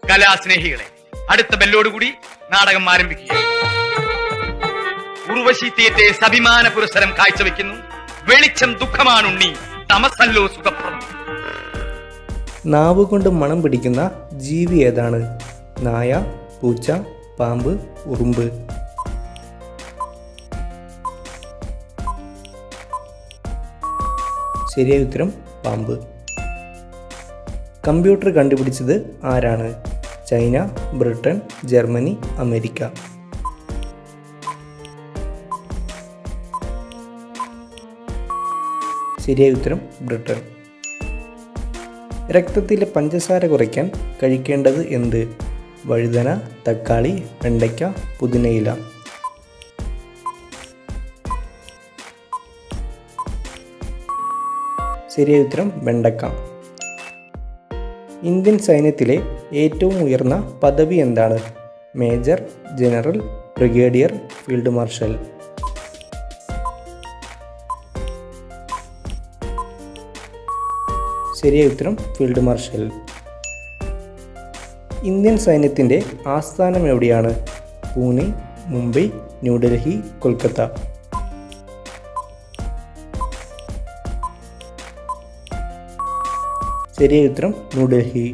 കലാസ്നേഹികളെ, അടുത്ത ബെല്ലോടുകൂടി നാടകം ആരംഭിക്കുകയാണ്. ഉർവശി തിയേറ്റേഴ്സ് അഭിമാന പുരസ്സരം കാഴ്ചവെക്കുന്നു വെളിച്ചം ദുഃഖമാണുണ്ണി, തമസല്ലോ സുഖപ്രദം. നാവ് കൊണ്ട് മണം പിടിക്കുന്ന ജീവി ഏതാണ്? നായ, പൂച്ച, പാമ്പ്, ഉറുമ്പ്. ശരിയായ ഉത്തരം പാമ്പ്. കമ്പ്യൂട്ടർ കണ്ടുപിടിച്ചത് ആരാണ്? China, Britain, Germany, America. ശരിയായ ഉത്തരം ബ്രിട്ടൻ. രക്തത്തിലെ പഞ്ചസാര കുറയ്ക്കാൻ കഴിക്കേണ്ടത് എന്ത്? വഴുതന, തക്കാളി, വെണ്ടയ്ക്ക, പുതിനയില. ശരിയായ ഉത്തരം വെണ്ടക്ക. ഇന്ത്യൻ സൈന്യത്തിലെ ഏറ്റവും ഉയർന്ന പദവി എന്താണ്? Major, general, brigadier, field marshal. ശരിയായ ഉത്തരം ഫീൽഡ് മാർഷൽ. ഇന്ത്യൻ സൈന്യത്തിൻ്റെ ആസ്ഥാനം എവിടെയാണ്? പൂനെ, മുംബൈ, ന്യൂഡൽഹി, കൊൽക്കത്ത. ശരിയായ ഉത്തരം ന്യൂഡൽഹി.